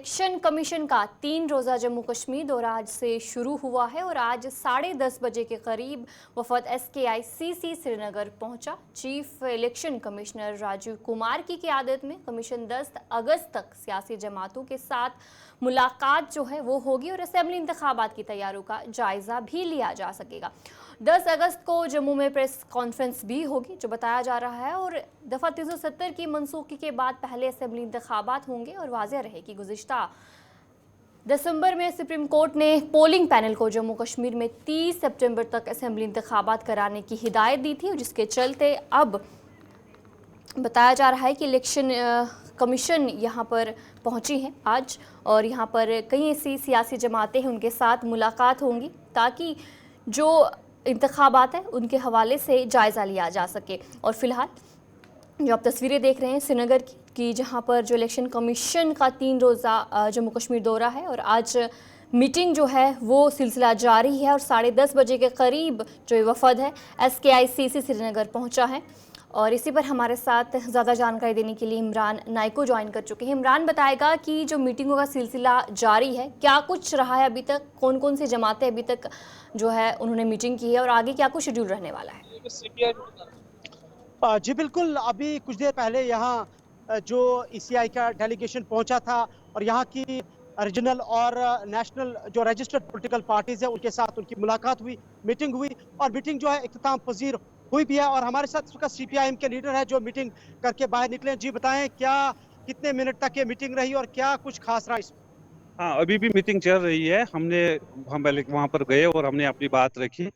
Election commission का 3 रोज़ा जम्मू कश्मीर दौरा आज से शुरू हुआ है और आज 10:30 बजे के करीब वफद SKICC श्रीनगर पहुंचा। Chief election commissioner Rajiv Kumar की क़यादत में कमीशन 10 अगस्त तक सियासी जमातों के साथ मुलाकात जो है वो होगी और असेंबली इंतखाबात की तैयारियों का जायज़ा भी लिया जा सकेगा। 10 अगस्त को जम्मू में प्रेस कॉन्फ्रेंस भी होगी जो बताया जा रहा है और दफ़ा 370 की मनसूखी के बाद पहले असेंबली इंतखाबात होंगे और वाज़ेह रहे कि गुज़िश्ता दिसंबर में सुप्रीम कोर्ट ने पोलिंग पैनल को जम्मू कश्मीर में 30 सितंबर तक असेंबली इंतखाबात कराने की हिदायत दी थी और जिसके चलते अब बताया जा रहा है कि इलेक्शन कमीशन यहाँ पर पहुँची हैं आज और यहाँ पर कई ऐसी सियासी जमातें हैं उनके साथ मुलाकात होंगी ताकि जो इंतखाबात है उनके हवाले से जायज़ा लिया जा सके। और फिलहाल जो आप तस्वीरें देख रहे हैं श्रीनगर की जहाँ पर जो इलेक्शन कमीशन का 3 रोज़ा जम्मू कश्मीर दौरा है और आज मीटिंग जो है वो सिलसिला जारी है और 10:30 बजे के करीब जो वफद है SKICC श्रीनगर पहुँचा है। और इसी पर हमारे साथ ज़्यादा जानकारी देने के लिए इमरान नाइको ज्वाइन कर चुके हैं। इमरान बताएगा कि जो मीटिंगों का सिलसिला जारी है क्या कुछ रहा है अभी तक, कौन कौन सी जमातें अभी तक जो है उन्होंने मीटिंग की है और आगे क्या कुछ शेड्यूल रहने वाला है। जी बिल्कुल, अभी कुछ देर पहले यहाँ जो ECI का डेलीगेशन पहुंचा था और यहाँ की रीजनल और नेशनल जो रजिस्टर्ड पॉलिटिकल पार्टीज है उनके साथ उनकी मुलाकात हुई, मीटिंग हुई और मीटिंग जो है इख्तिताम पजीर हुई भी है। और हमारे साथ इसका CPIM के लीडर है जो मीटिंग करके बाहर निकले। जी बताएं क्या कितने मिनट तक ये मीटिंग रही और क्या कुछ खास रहा इसमें? हाँ, अभी भी मीटिंग चल रही है। हम पहले वहां पर गए और हमने अपनी बात रखी।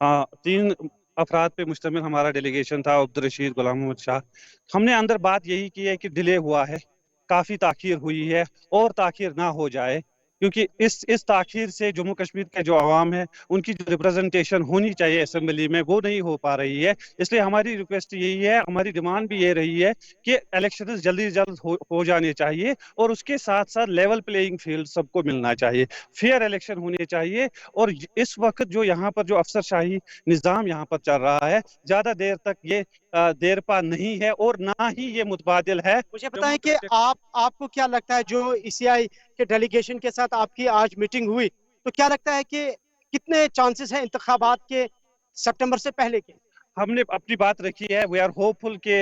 3 अफराद पे मुश्तमिल हमारा डेलीगेशन था, अब्दुल रशीद, गुलाम मोहम्मद शाह। हमने अंदर बात यही की है कि डिले हुआ है, काफ़ी ताखीर हुई है और ताखीर ना हो जाए, क्योंकि इस ताखीर से जम्मू कश्मीर के जो अवाम है उनकी जो रिप्रेजेंटेशन होनी चाहिए असेंबली में वो नहीं हो पा रही है। इसलिए हमारी रिक्वेस्ट यही है, हमारी डिमांड भी ये रही है कि इलेक्शन जल्दी से जल्द हो जाने चाहिए और उसके साथ साथ लेवल प्लेइंग फील्ड सबको मिलना चाहिए, फेयर इलेक्शन होने चाहिए। और इस वक्त जो यहाँ पर जो अफसरशाही निज़ाम यहाँ पर चल रहा है, ज़्यादा देर तक ये देरपा नहीं है और ना ही ये मुतबादिल है। मुझे बताएं कि आपको क्या लगता है जो ECI के डेलीगेशन के साथ आपकी आज मीटिंग हुई, तो क्या लगता है कि कितने चांसेस हैं इंतखाबात के सितंबर से पहले के? हमने अपनी बात रखी है, वी आर होपफुल के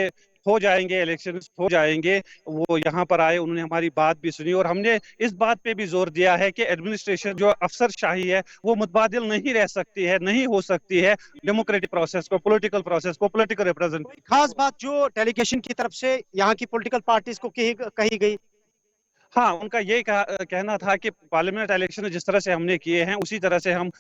हो जाएंगे, इलेक्शन हो जाएंगे। वो यहाँ पर आए, उन्होंने हमारी बात भी सुनी और हमने इस बात पे भी जोर दिया है कि एडमिनिस्ट्रेशन जो अफसरशाही है वो मुतबादिल नहीं रह सकती है, नहीं हो सकती है। डेमोक्रेटिक प्रोसेस को, पॉलिटिकल प्रोसेस को, पॉलिटिकल रिप्रेजेंटेशन। खास बात जो डेलीगेशन की तरफ से यहाँ की पॉलिटिकल पार्टीज को कही गई? हाँ, उनका ये कहना था कि पार्लियामेंट इलेक्शन जिस तरह से हमने किए हैं उसी तरह से हम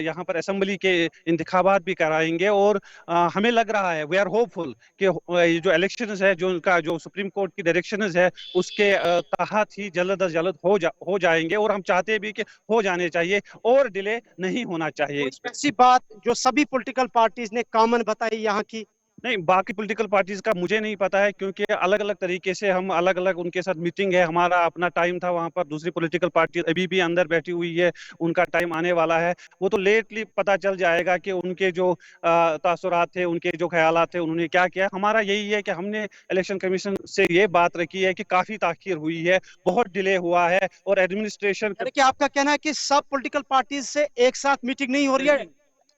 यहाँ पर असेंबली के इंतखाबात भी कराएंगे और हमें लग रहा है, वी आर होपफुल कि ये जो इलेक्शन है, जो उनका जो सुप्रीम कोर्ट की डायरेक्शन है उसके तहत ही जल्द अज जल्द हो जाएंगे और हम चाहते भी कि हो जाने चाहिए और डिले नहीं होना चाहिए। ऐसी बात जो सभी पॉलिटिकल पार्टीज ने कॉमन बताई यहाँ की? नहीं, बाकी पॉलिटिकल पार्टीज का मुझे नहीं पता है, क्योंकि अलग अलग तरीके से हम अलग अलग उनके साथ मीटिंग है। हमारा अपना टाइम था वहां पर, दूसरी पॉलिटिकल पार्टी अभी भी अंदर बैठी हुई है, उनका टाइम आने वाला है। वो तो लेटली पता चल जाएगा कि उनके जो तासुरात थे, उनके जो ख्यालात थे, उन्होंने क्या किया। हमारा यही है कि हमने इलेक्शन कमीशन से ये बात रखी है कि काफी ताखीर हुई है, बहुत डिले हुआ है और एडमिनिस्ट्रेशन। कि आपका कहना है कि सब पॉलिटिकल पार्टीज से एक साथ मीटिंग नहीं हो रही है,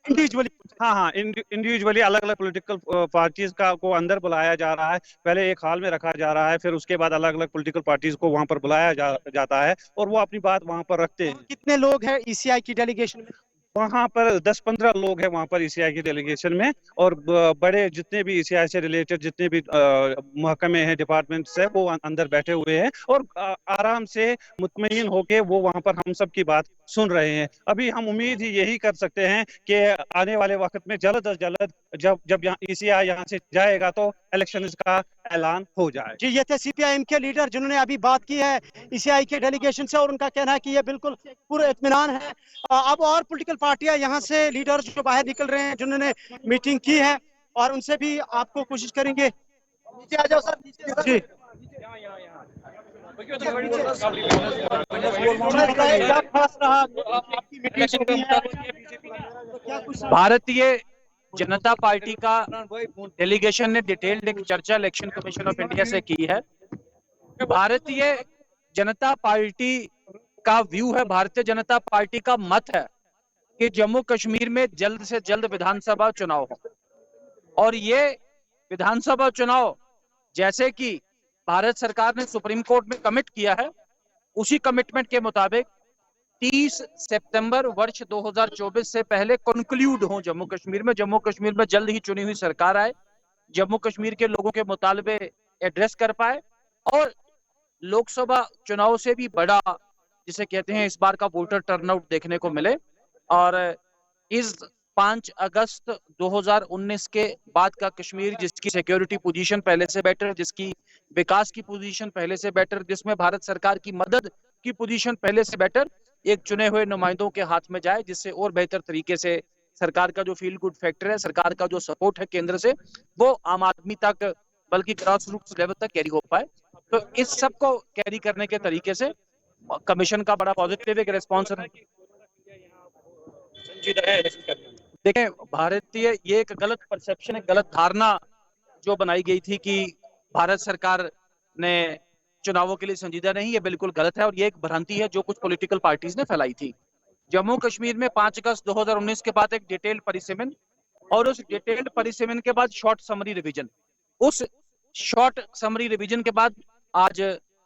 इंडिविजुअली? हाँ, इंडिविजुअली अलग अलग पॉलिटिकल पार्टीज को अंदर बुलाया जा रहा है। पहले एक हॉल में रखा जा रहा है, फिर उसके बाद अलग अलग पॉलिटिकल पार्टीज को वहां पर बुलाया जाता है और वो अपनी बात वहां पर रखते हैं। कितने लोग हैं ECI की डेलीगेशन में? वहां पर 10-15 लोग हैं वहां पर ECI की डेलीगेशन में और बड़े जितने भी ECI से रिलेटेड जितने भी महकमे हैं, डिपार्टमेंट्स है, वो अंदर बैठे हुए हैं और आराम से मुतमईन होके वो वहां पर हम सब की बात सुन रहे हैं। अभी हम उम्मीद ही यही कर सकते हैं कि आने वाले वक्त में जल्द अज जल्द जब यहाँ ECI यहाँ से जाएगा तो इलेक्शन का ऐलान हो जाए। जी, ये थे CPIM के लीडर जिन्होंने अभी बात की है ECI के डेलीगेशन से और उनका कहना है कि ये बिल्कुल पूरा इत्मीनान है। अब और पॉलिटिकल पार्टियां यहाँ से लीडर्स जो बाहर निकल रहे हैं जिन्होंने मीटिंग की है और उनसे भी आपको कोशिश करेंगे। नीचे आ जाओ सर, नीचे जी। क्या खास रहा आपकी मीटिंग जो है? भारतीय जनता पार्टी का डेलीगेशन ने डिटेल्ड एक चर्चा इलेक्शन कमीशन ऑफ इंडिया से की है। भारतीय जनता पार्टी का व्यू है, भारतीय जनता पार्टी का मत है कि जम्मू कश्मीर में जल्द से जल्द विधानसभा चुनाव हो। और ये विधानसभा चुनाव जैसे कि भारत सरकार ने सुप्रीम कोर्ट में कमिट किया है, उसी कमिटमेंट के मुताबिक 30 सितंबर वर्ष 2024 से पहले कंक्लूड हो जम्मू कश्मीर में। जम्मू कश्मीर में जल्द ही चुनी हुई सरकार आए, जम्मू कश्मीर के लोगों के मुतालबे एड्रेस कर पाए और लोकसभा चुनाव से भी बड़ा, जिसे कहते हैं, इस बार का वोटर टर्नआउट देखने को मिले। और इस 5 अगस्त 2019 के बाद का कश्मीर, जिसकी सिक्योरिटी पोजीशन पहले से बेटर, जिसकी विकास की पोजीशन पहले से बेटर, जिसमें भारत सरकार की मदद की पोजीशन पहले से बेटर, एक चुने हुए नुमाइंदों के हाथ में जाए, जिससे और बेहतर तरीके से सरकार का जो फील गुड फैक्टर है, सरकार का जो सपोर्ट है केंद्र से, वो आम आदमी तक, बल्कि ग्रास रूट्स लेवल तक कैरी हो पाए। तो इस सब को कैरी करने के तरीके से कमीशन का बड़ा पॉजिटिव एक रेस्पॉन्स है। देखें, भारतीय, ये एक गलत परसेप्शन, एक गलत धारणा जो बनाई गई थी कि भारत सरकार ने चुनावों के लिए संजीदा नहीं, ये बिल्कुल गलत है और ये एक भ्रांति है जो कुछ पॉलिटिकल पार्टीज ने फैलाई थी। जम्मू कश्मीर में 5 अगस्त 2019 के बाद एक डिटेल्ड परिसीमन और उस डिटेल्ड परिसीमन के बाद शॉर्ट समरी रिवीजन, उस शॉर्ट समरी रिवीजन के बाद आज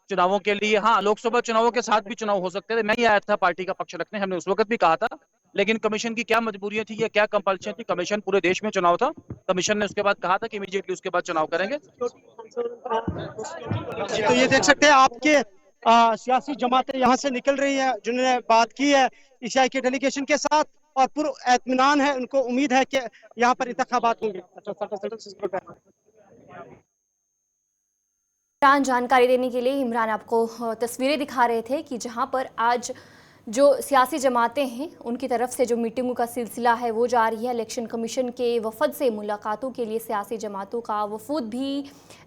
चुनावों के लिए, हाँ, लोकसभा चुनावों के साथ भी चुनाव हो सकते थे। मैं ही आया था पार्टी का पक्ष रखने, हमने उस वक्त भी कहा था, लेकिन कमीशन की क्या मजबूरियां थी या क्या कंपल्शन थी? कमीशन, पूरे देश में चुनाव था, कमीशन ने उसके बाद कहा था कि इमीडिएटली उसके बाद चुनाव करेंगे। तो ये देख सकते हैं आपके सियासी जमातें यहाँ से निकल रही हैं, जिन्होंने बात की है ईसीआई के डेलीगेशन के साथ और पूरा एतमीनान है, उनको उम्मीद है कि यहाँ पर इंतखाबात होंगे। जानकारी देने के लिए इमरान आपको तस्वीरें दिखा रहे थे कि जहां पर आज जो सियासी जमातें हैं उनकी तरफ से जो मीटिंगों का सिलसिला है वो जारी है। इलेक्शन कमीशन के वफद से मुलाकातों के लिए सियासी जमातों का वफूद भी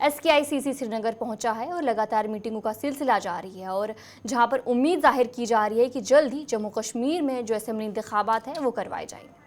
SKICC श्रीनगर पहुंचा है और लगातार मीटिंगों का सिलसिला जारी है, और जहां पर उम्मीद जाहिर की जा रही है कि जल्द ही जम्मू कश्मीर में जो असेंबली इंतखाबात हैं वो करवाए जाएंगे।